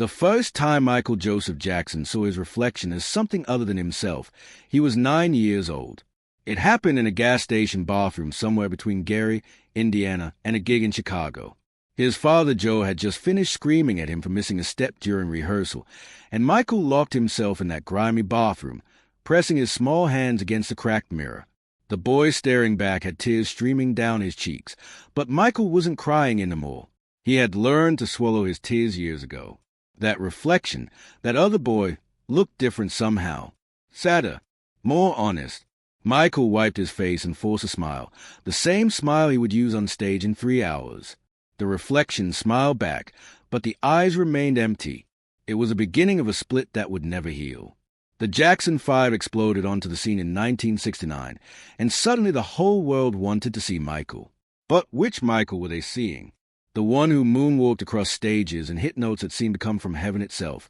The first time Michael Joseph Jackson saw his reflection as something other than himself, he was 9 years old. It happened in a gas station bathroom somewhere between Gary, Indiana, and a gig in Chicago. His father, Joe, had just finished screaming at him for missing a step during rehearsal, and Michael locked himself in that grimy bathroom, pressing his small hands against the cracked mirror. The boy staring back had tears streaming down his cheeks, but Michael wasn't crying anymore. He had learned to swallow his tears years ago. That reflection, that other boy, looked different somehow. Sadder, more honest. Michael wiped his face and forced a smile, the same smile he would use on stage in 3 hours. The reflection smiled back, but the eyes remained empty. It was the beginning of a split that would never heal. The Jackson 5 exploded onto the scene in 1969, and suddenly the whole world wanted to see Michael. But which Michael were they seeing? The one who moonwalked across stages and hit notes that seemed to come from heaven itself,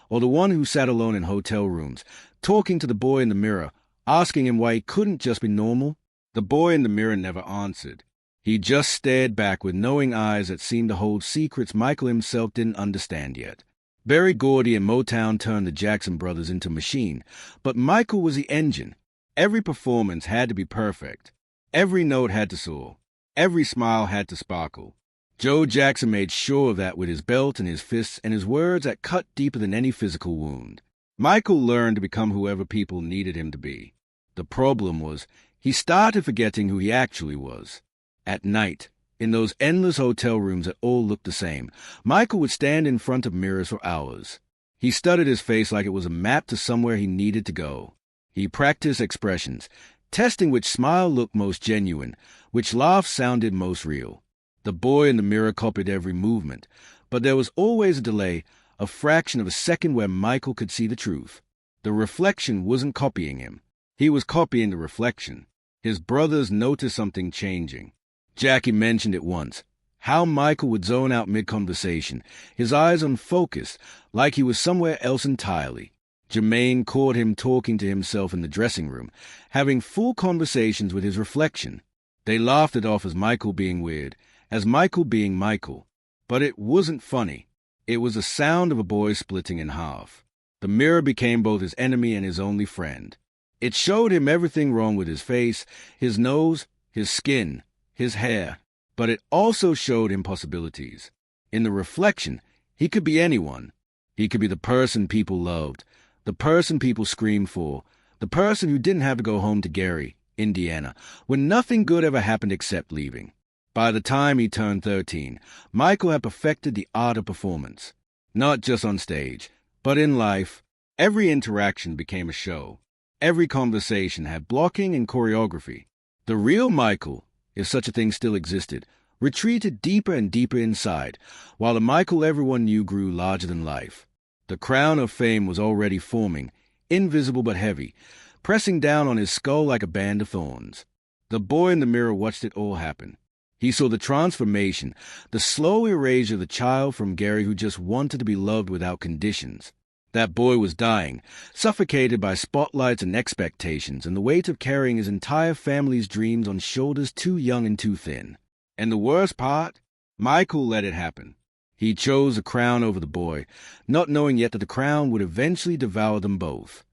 or the one who sat alone in hotel rooms, talking to the boy in the mirror, asking him why he couldn't just be normal? The boy in the mirror never answered. He just stared back with knowing eyes that seemed to hold secrets Michael himself didn't understand yet. Berry Gordy and Motown turned the Jackson brothers into a machine, but Michael was the engine. Every performance had to be perfect. Every note had to soar. Every smile had to sparkle. Joe Jackson made sure of that with his belt and his fists and his words that cut deeper than any physical wound. Michael learned to become whoever people needed him to be. The problem was, he started forgetting who he actually was. At night, in those endless hotel rooms that all looked the same, Michael would stand in front of mirrors for hours. He studied his face like it was a map to somewhere he needed to go. He practiced expressions, testing which smile looked most genuine, which laugh sounded most real. The boy in the mirror copied every movement, but there was always a delay, a fraction of a second where Michael could see the truth. The reflection wasn't copying him. He was copying the reflection. His brothers noticed something changing. Jackie mentioned it once, how Michael would zone out mid-conversation, his eyes unfocused, like he was somewhere else entirely. Jermaine caught him talking to himself in the dressing room, having full conversations with his reflection. They laughed it off as Michael being weird, as Michael being Michael. But it wasn't funny. It was the sound of a boy splitting in half. The mirror became both his enemy and his only friend. It showed him everything wrong with his face, his nose, his skin, his hair, but it also showed him possibilities. In the reflection, he could be anyone. He could be the person people loved, the person people screamed for, the person who didn't have to go home to Gary, Indiana, when nothing good ever happened except leaving. By the time he turned 13, Michael had perfected the art of performance. Not just on stage, but in life. Every interaction became a show. Every conversation had blocking and choreography. The real Michael, if such a thing still existed, retreated deeper and deeper inside, while the Michael everyone knew grew larger than life. The crown of fame was already forming, invisible but heavy, pressing down on his skull like a band of thorns. The boy in the mirror watched it all happen. He saw the transformation, the slow erasure of the child from Gary who just wanted to be loved without conditions. That boy was dying, suffocated by spotlights and expectations and the weight of carrying his entire family's dreams on shoulders too young and too thin. And the worst part? Michael let it happen. He chose the crown over the boy, not knowing yet that the crown would eventually devour them both.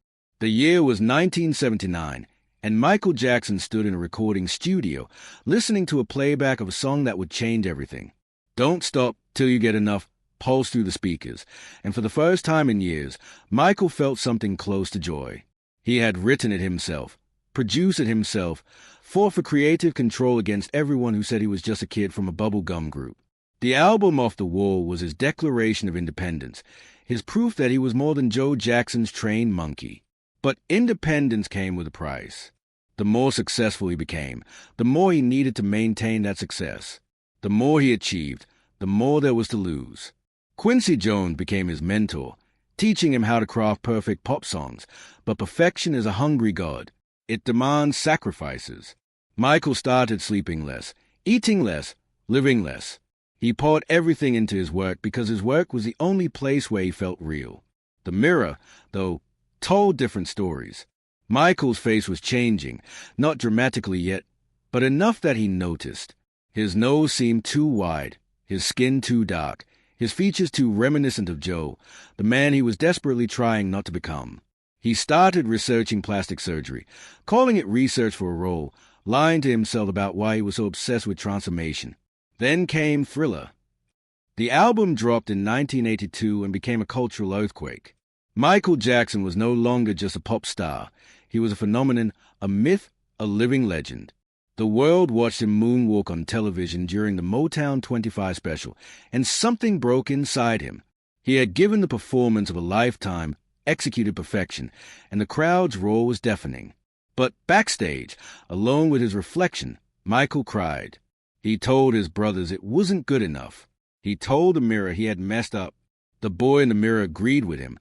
The year was 1979, and Michael Jackson stood in a recording studio, listening to a playback of a song that would change everything. Don't Stop Till You Get Enough pulsed through the speakers, and for the first time in years, Michael felt something close to joy. He had written it himself, produced it himself, fought for creative control against everyone who said he was just a kid from a bubblegum group. The album Off the Wall was his declaration of independence, his proof that he was more than Joe Jackson's trained monkey. But independence came with a price. The more successful he became, the more he needed to maintain that success. The more he achieved, the more there was to lose. Quincy Jones became his mentor, teaching him how to craft perfect pop songs, but perfection is a hungry god. It demands sacrifices. Michael started sleeping less, eating less, living less. He poured everything into his work because his work was the only place where he felt real. The mirror, though, told different stories. Michael's face was changing, not dramatically yet, but enough that he noticed. His nose seemed too wide, his skin too dark, his features too reminiscent of Joe, the man he was desperately trying not to become. He started researching plastic surgery, calling it research for a role, lying to himself about why he was so obsessed with transformation. Then came Thriller. The album dropped in 1982 and became a cultural earthquake. Michael Jackson was no longer just a pop star. He was a phenomenon, a myth, a living legend. The world watched him moonwalk on television during the Motown 25 special, and something broke inside him. He had given the performance of a lifetime, executed perfection, and the crowd's roar was deafening. But backstage, alone with his reflection, Michael cried. He told his brothers it wasn't good enough. He told the mirror he had messed up. The boy in the mirror agreed with him,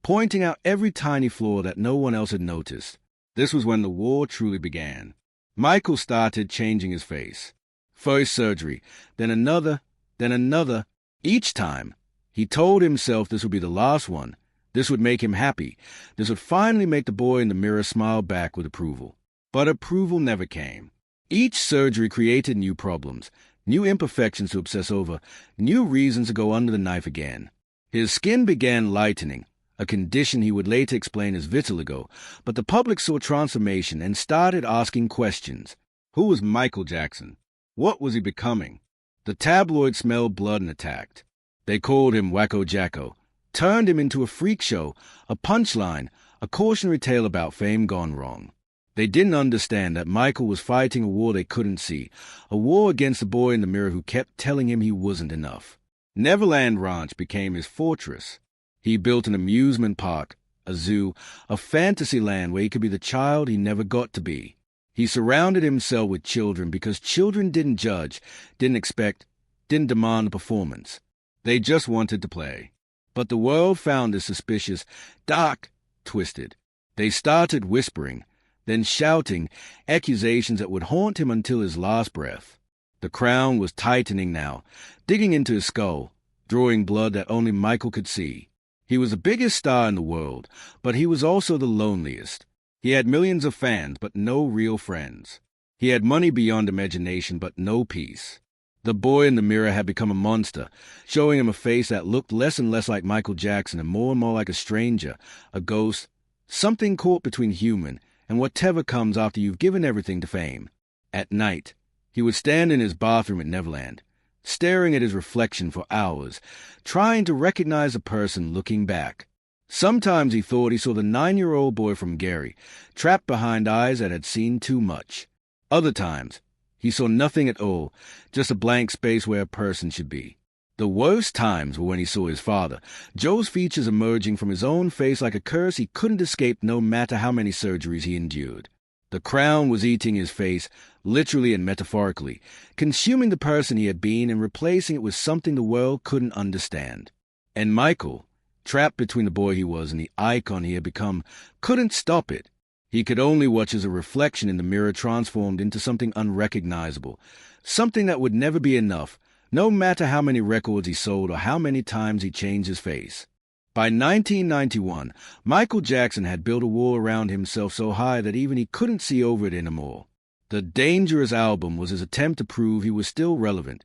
pointing out every tiny flaw that no one else had noticed. This was when the war truly began. Michael started changing his face. First surgery, then another. Each time, he told himself this would be the last one. This would make him happy. This would finally make the boy in the mirror smile back with approval. But approval never came. Each surgery created new problems, new imperfections to obsess over, new reasons to go under the knife again. His skin began lightening, a condition he would later explain as vitiligo, but the public saw transformation and started asking questions. Who was Michael Jackson? What was he becoming? The tabloids smelled blood and attacked. They called him Wacko Jacko, turned him into a freak show, a punchline, a cautionary tale about fame gone wrong. They didn't understand that Michael was fighting a war they couldn't see, a war against the boy in the mirror who kept telling him he wasn't enough. Neverland Ranch became his fortress. He built an amusement park, a zoo, a fantasy land where he could be the child he never got to be. He surrounded himself with children because children didn't judge, didn't expect, didn't demand a performance. They just wanted to play. But the world found this suspicious, dark, twisted. They started whispering, then shouting, accusations that would haunt him until his last breath. The crown was tightening now, digging into his skull, drawing blood that only Michael could see. He was the biggest star in the world, but he was also the loneliest. He had millions of fans, but no real friends. He had money beyond imagination, but no peace. The boy in the mirror had become a monster, showing him a face that looked less and less like Michael Jackson and more like a stranger, a ghost, something caught between human and whatever comes after you've given everything to fame. At night, he would stand in his bathroom at Neverland, staring at his reflection for hours, trying to recognize a person looking back. Sometimes he thought he saw the 9-year-old boy from Gary, trapped behind eyes that had seen too much. Other times, he saw nothing at all, just a blank space where a person should be. The worst times were when he saw his father, Joe's features emerging from his own face like a curse he couldn't escape no matter how many surgeries he endured. The crown was eating his face, literally and metaphorically, consuming the person he had been and replacing it with something the world couldn't understand. And Michael, trapped between the boy he was and the icon he had become, couldn't stop it. He could only watch as a reflection in the mirror transformed into something unrecognizable, something that would never be enough, no matter how many records he sold or how many times he changed his face. By 1991, Michael Jackson had built a wall around himself so high that even he couldn't see over it anymore. The Dangerous album was his attempt to prove he was still relevant,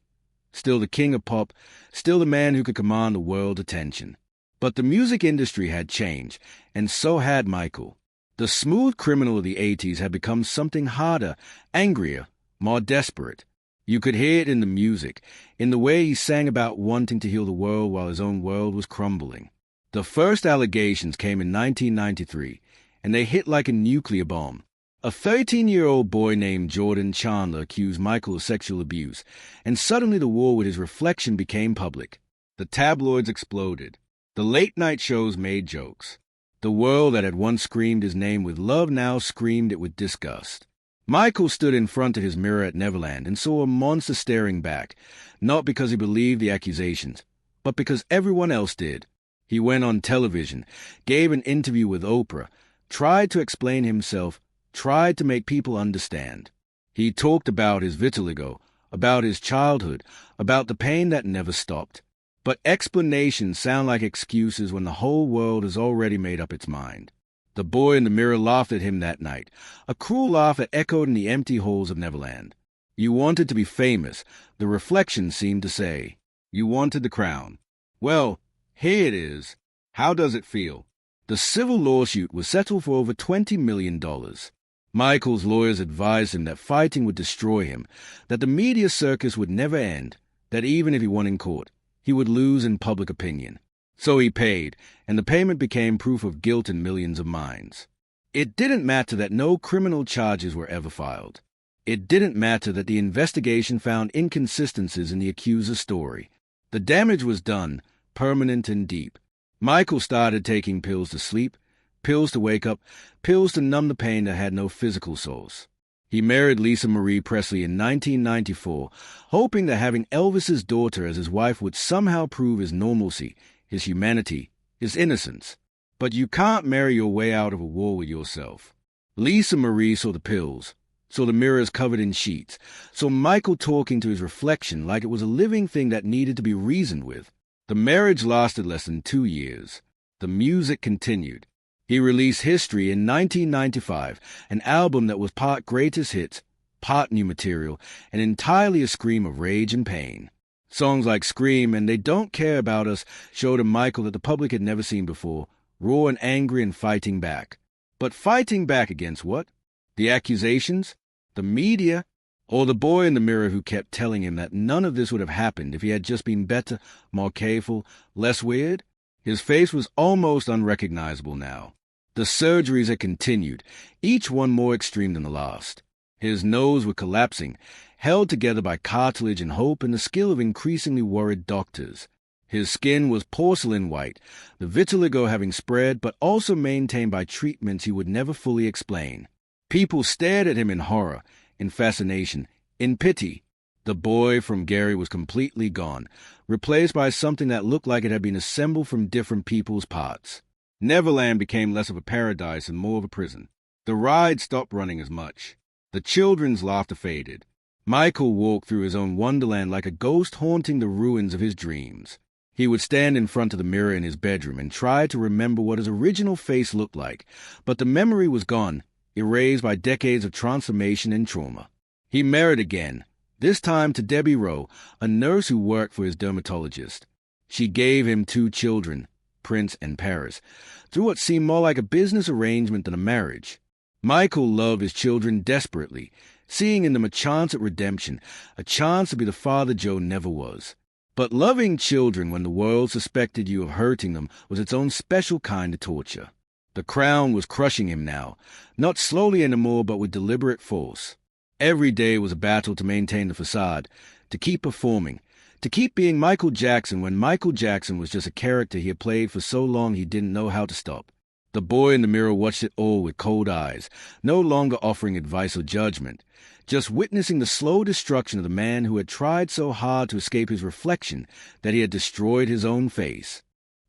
still the king of pop, still the man who could command the world's attention. But the music industry had changed, and so had Michael. The smooth criminal of the 80s had become something harder, angrier, more desperate. You could hear it in the music, in the way he sang about wanting to heal the world while his own world was crumbling. The first allegations came in 1993, and they hit like a nuclear bomb. A 13-year-old boy named Jordan Chandler accused Michael of sexual abuse, and suddenly the war with his reflection became public. The tabloids exploded. The late-night shows made jokes. The world that had once screamed his name with love now screamed it with disgust. Michael stood in front of his mirror at Neverland and saw a monster staring back, not because he believed the accusations, but because everyone else did. He went on television, gave an interview with Oprah, tried to explain himself, tried to make people understand. He talked about his vitiligo, about his childhood, about the pain that never stopped. But explanations sound like excuses when the whole world has already made up its mind. The boy in the mirror laughed at him that night, a cruel laugh that echoed in the empty halls of Neverland. You wanted to be famous, the reflection seemed to say. You wanted the crown. Well, here it is. How does it feel? The civil lawsuit was settled for over $20 million. Michael's lawyers advised him that fighting would destroy him, that the media circus would never end, that even if he won in court, he would lose in public opinion. So he paid, and the payment became proof of guilt in millions of minds. It didn't matter that no criminal charges were ever filed. It didn't matter that the investigation found inconsistencies in the accuser's story. The damage was done, permanent and deep. Michael started taking pills to sleep, pills to wake up, pills to numb the pain that had no physical source. He married Lisa Marie Presley in 1994, hoping that having Elvis's daughter as his wife would somehow prove his normalcy, his humanity, his innocence. But you can't marry your way out of a war with yourself. Lisa Marie saw the pills, saw the mirrors covered in sheets, saw Michael talking to his reflection like it was a living thing that needed to be reasoned with. The marriage lasted less than 2 years. The music continued. He released History in 1995, an album that was part greatest hits, part new material, and entirely a scream of rage and pain. Songs like Scream and They Don't Care About Us showed Michael that the public had never seen before, raw and angry and fighting back. But fighting back against what? The accusations? The media? Or the boy in the mirror who kept telling him that none of this would have happened if he had just been better, more careful, less weird? His face was almost unrecognizable now. The surgeries had continued, each one more extreme than the last. His nose was collapsing, held together by cartilage and hope and the skill of increasingly worried doctors. His skin was porcelain white, the vitiligo having spread but also maintained by treatments he would never fully explain. People stared at him in horror, in fascination, in pity. The boy from Gary was completely gone, replaced by something that looked like it had been assembled from different people's parts. Neverland became less of a paradise and more of a prison. The ride stopped running as much. The children's laughter faded. Michael walked through his own wonderland like a ghost haunting the ruins of his dreams. He would stand in front of the mirror in his bedroom and try to remember what his original face looked like, but the memory was gone, erased by decades of transformation and trauma. He married again, this time to Debbie Rowe, a nurse who worked for his dermatologist. She gave him 2 children, Prince and Paris, through what seemed more like a business arrangement than a marriage. Michael loved his children desperately, seeing in them a chance at redemption, a chance to be the father Joe never was. But loving children when the world suspected you of hurting them was its own special kind of torture. The crown was crushing him now, not slowly anymore but with deliberate force. Every day was a battle to maintain the facade, to keep performing, to keep being Michael Jackson when Michael Jackson was just a character he had played for so long he didn't know how to stop. The boy in the mirror watched it all with cold eyes, no longer offering advice or judgment, just witnessing the slow destruction of the man who had tried so hard to escape his reflection that he had destroyed his own face.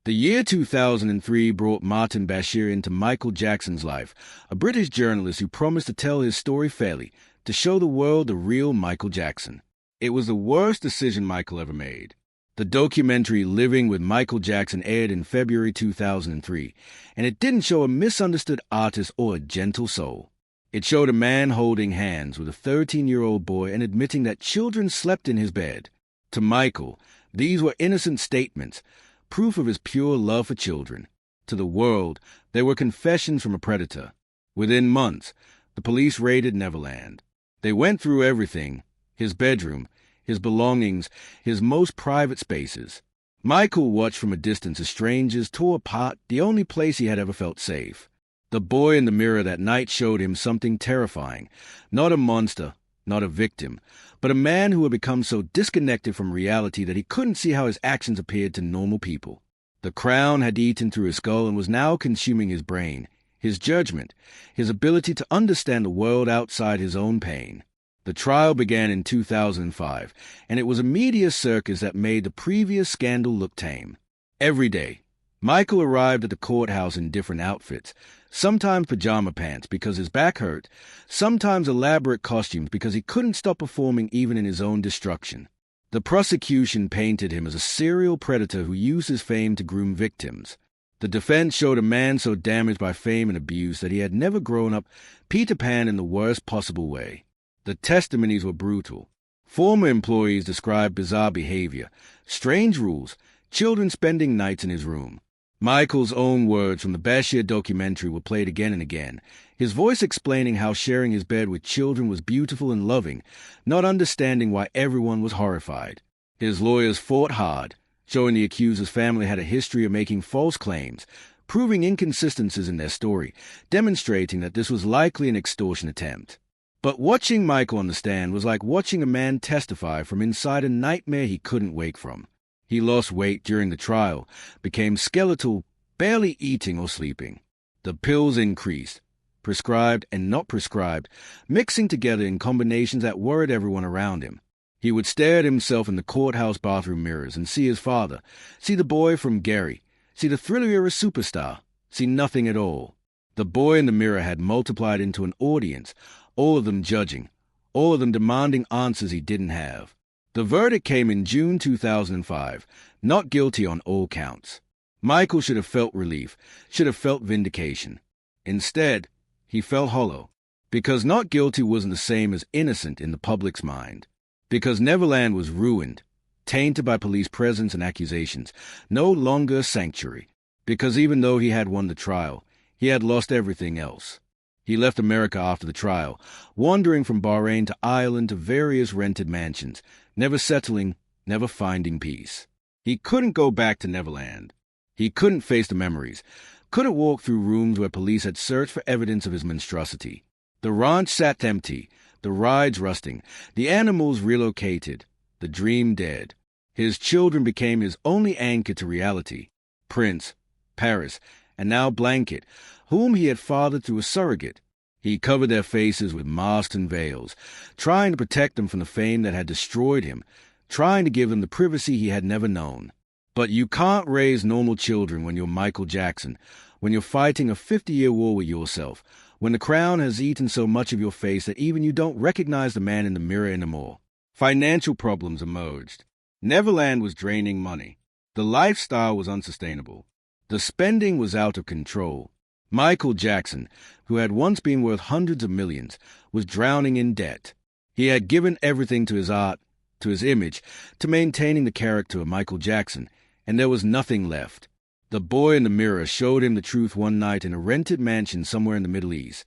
The year 2003 brought Martin Bashir into Michael Jackson's life, a British journalist who promised to tell his story fairly, to show the world the real Michael Jackson. It was the worst decision Michael ever made. The documentary Living with Michael Jackson aired in February 2003, and it didn't show a misunderstood artist or a gentle soul. It showed a man holding hands with a 13-year-old boy and admitting that children slept in his bed. To Michael, these were innocent statements, proof of his pure love for children. To the world, they were confessions from a predator. Within months, the police raided Neverland. They went through everything, his bedroom, his belongings, his most private spaces. Michael watched from a distance as strangers tore apart the only place he had ever felt safe. The boy in the mirror that night showed him something terrifying. Not a monster, not a victim, but a man who had become so disconnected from reality that he couldn't see how his actions appeared to normal people. The crown had eaten through his skull and was now consuming his brain, his judgment, his ability to understand the world outside his own pain. The trial began in 2005, and it was a media circus that made the previous scandal look tame. Every day, Michael arrived at the courthouse in different outfits, sometimes pajama pants because his back hurt, sometimes elaborate costumes because he couldn't stop performing even in his own destruction. The prosecution painted him as a serial predator who used his fame to groom victims. The defense showed a man so damaged by fame and abuse that he had never grown up, Peter Pan in the worst possible way. The testimonies were brutal. Former employees described bizarre behavior, strange rules, children spending nights in his room. Michael's own words from the Bashir documentary were played again and again, his voice explaining how sharing his bed with children was beautiful and loving, not understanding why everyone was horrified. His lawyers fought hard, showing the accuser's family had a history of making false claims, proving inconsistencies in their story, demonstrating that this was likely an extortion attempt. But watching Michael on the stand was like watching a man testify from inside a nightmare he couldn't wake from. He lost weight during the trial, became skeletal, barely eating or sleeping. The pills increased, prescribed and not prescribed, mixing together in combinations that worried everyone around him. He would stare at himself in the courthouse bathroom mirrors and see his father, see the boy from Gary, see the thriller superstar, see nothing at all. The boy in the mirror had multiplied into an audience, all of them judging, all of them demanding answers he didn't have. The verdict came in June 2005, not guilty on all counts. Michael should have felt relief, should have felt vindication. Instead, he felt hollow, because not guilty wasn't the same as innocent in the public's mind. Because Neverland was ruined, tainted by police presence and accusations, no longer a sanctuary. Because even though he had won the trial, he had lost everything else. He left America after the trial, wandering from Bahrain to Ireland to various rented mansions, never settling, never finding peace. He couldn't go back to Neverland. He couldn't face the memories, couldn't walk through rooms where police had searched for evidence of his monstrosity. The ranch sat empty, the rides rusting, the animals relocated, the dream dead. His children became his only anchor to reality. Prince, Paris, and now Blanket, whom he had fathered through a surrogate. He covered their faces with masks and veils, trying to protect them from the fame that had destroyed him, trying to give them the privacy he had never known. But you can't raise normal children when you're Michael Jackson, when you're fighting a 50-year war with yourself, when the crown has eaten so much of your face that even you don't recognize the man in the mirror anymore. Financial problems emerged. Neverland was draining money. The lifestyle was unsustainable. The spending was out of control. Michael Jackson, who had once been worth hundreds of millions, was drowning in debt. He had given everything to his art, to his image, to maintaining the character of Michael Jackson, and there was nothing left. The boy in the mirror showed him the truth one night in a rented mansion somewhere in the Middle East.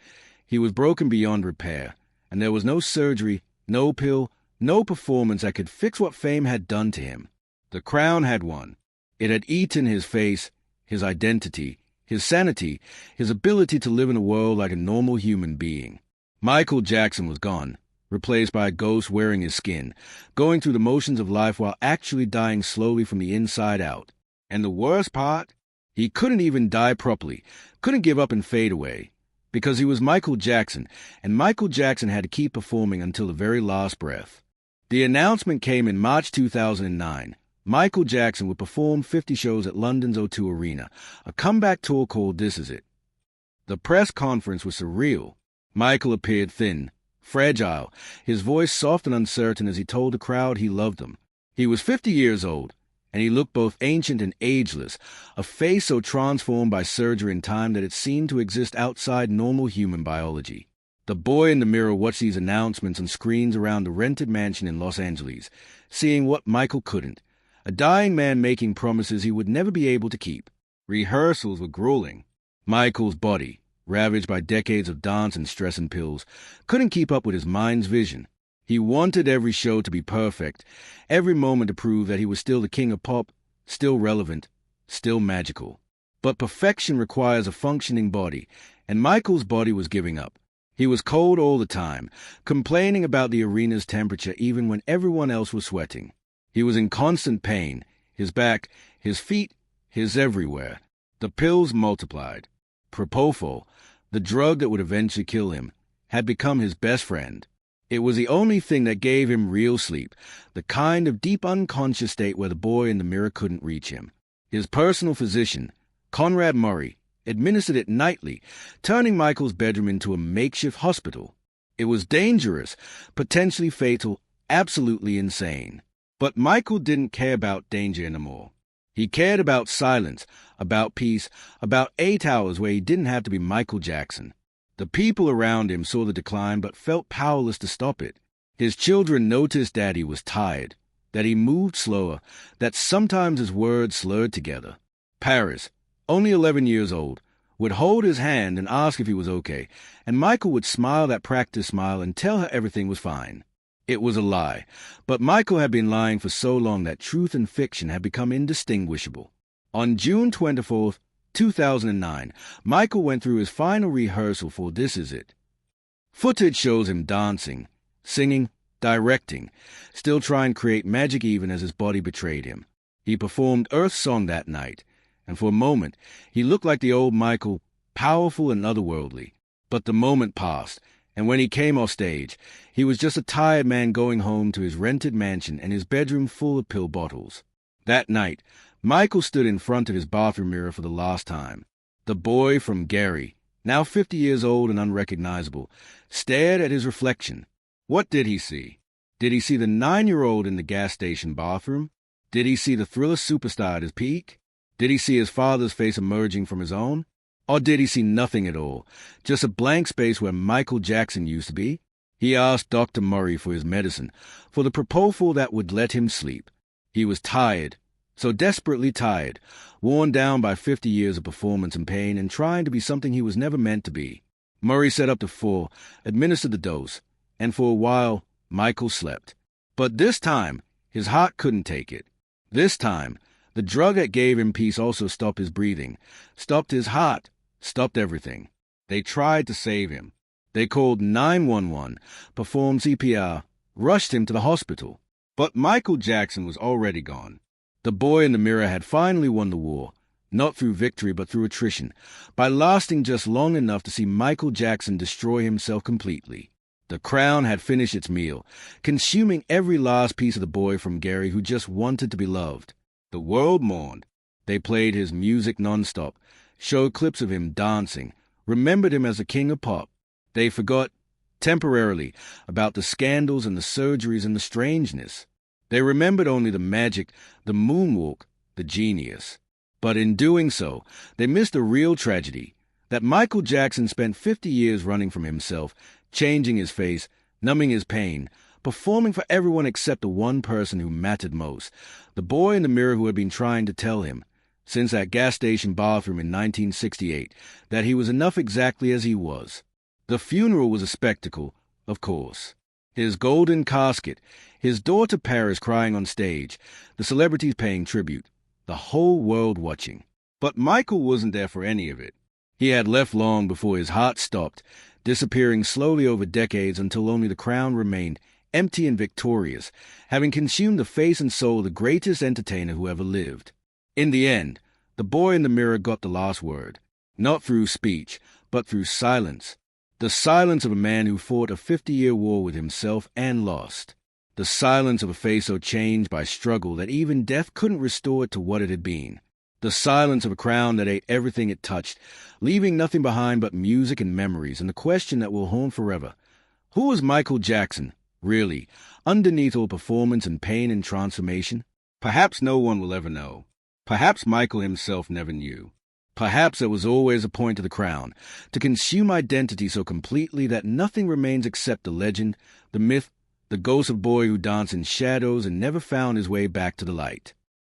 He was broken beyond repair, and there was no surgery, no pill, no performance that could fix what fame had done to him. The crown had won. It had eaten his face, his identity, his sanity, his ability to live in a world like a normal human being. Michael Jackson was gone, replaced by a ghost wearing his skin, going through the motions of life while actually dying slowly from the inside out. And the worst part? He couldn't even die properly, couldn't give up and fade away, because he was Michael Jackson, and Michael Jackson had to keep performing until the very last breath. The announcement came in March 2009. Michael Jackson would perform 50 shows at London's O2 Arena, a comeback tour called This Is It. The press conference was surreal. Michael appeared thin, fragile, his voice soft and uncertain as he told the crowd he loved them. He was 50 years old, and he looked both ancient and ageless, a face so transformed by surgery and time that it seemed to exist outside normal human biology. The boy in the mirror watched these announcements on screens around the rented mansion in Los Angeles, seeing what Michael couldn't. A dying man making promises he would never be able to keep. Rehearsals were grueling. Michael's body, ravaged by decades of dance and stress and pills, couldn't keep up with his mind's vision. He wanted every show to be perfect, every moment to prove that he was still the king of pop, still relevant, still magical. But perfection requires a functioning body, and Michael's body was giving up. He was cold all the time, complaining about the arena's temperature even when everyone else was sweating. He was in constant pain, his back, his feet, his everywhere. The pills multiplied. Propofol, the drug that would eventually kill him, had become his best friend. It was the only thing that gave him real sleep, the kind of deep unconscious state where the boy in the mirror couldn't reach him. His personal physician, Conrad Murray, administered it nightly, turning Michael's bedroom into a makeshift hospital. It was dangerous, potentially fatal, absolutely insane. But Michael didn't care about danger anymore. He cared about silence, about peace, about 8 hours where he didn't have to be Michael Jackson. The people around him saw the decline but felt powerless to stop it. His children noticed Daddy was tired, that he moved slower, that sometimes his words slurred together. Paris, only 11 years old, would hold his hand and ask if he was okay, and Michael would smile that practice smile and tell her everything was fine. It was a lie, but Michael had been lying for so long that truth and fiction had become indistinguishable. On June 24th, 2009, Michael went through his final rehearsal for This Is It. Footage shows him dancing, singing, directing, still trying to create magic even as his body betrayed him. He performed Earth's Song that night, and for a moment he looked like the old Michael, powerful and otherworldly. But the moment passed, and when he came off stage, he was just a tired man going home to his rented mansion and his bedroom full of pill bottles. That night, Michael stood in front of his bathroom mirror for the last time. The boy from Gary, now 50 years old and unrecognizable, stared at his reflection. What did he see? Did he see the 9-year-old in the gas station bathroom? Did he see the Thriller superstar at his peak? Did he see his father's face emerging from his own? Or did he see nothing at all, just a blank space where Michael Jackson used to be? He asked Dr. Murray for his medicine, for the propofol that would let him sleep. He was tired, so desperately tired, worn down by 50 years of performance and pain and trying to be something he was never meant to be. Murray set up the 4, administered the dose, and for a while, Michael slept. But this time, his heart couldn't take it. This time, the drug that gave him peace also stopped his breathing, stopped his heart, stopped everything. They tried to save him. They called 911, performed CPR, rushed him to the hospital. But Michael Jackson was already gone. The boy in the mirror had finally won the war, not through victory but through attrition, by lasting just long enough to see Michael Jackson destroy himself completely. The crown had finished its meal, consuming every last piece of the boy from Gary who just wanted to be loved. The world mourned. They played his music nonstop, showed clips of him dancing, remembered him as the king of pop. They forgot, temporarily, about the scandals and the surgeries and the strangeness. They remembered only the magic, the moonwalk, the genius. But in doing so, they missed a real tragedy, that Michael Jackson spent 50 years running from himself, changing his face, numbing his pain, performing for everyone except the one person who mattered most, the boy in the mirror who had been trying to tell him, since that gas station bathroom in 1968, that he was enough exactly as he was. The funeral was a spectacle, of course. His golden casket, his daughter Paris crying on stage, the celebrities paying tribute, the whole world watching. But Michael wasn't there for any of it. He had left long before his heart stopped, disappearing slowly over decades until only the crown remained, empty and victorious, having consumed the face and soul of the greatest entertainer who ever lived. In the end, the boy in the mirror got the last word, not through speech, but through silence. The silence of a man who fought a 50-year war with himself and lost. The silence of a face so changed by struggle that even death couldn't restore it to what it had been. The silence of a crown that ate everything it touched, leaving nothing behind but music and memories, and the question that will haunt forever. Who was Michael Jackson, really, underneath all performance and pain and transformation? Perhaps no one will ever know. Perhaps Michael himself never knew. Perhaps there was always a point to the crown, to consume identity so completely that nothing remains except the legend, the myth, the ghost of boy who danced in shadows and never found his way back to the light.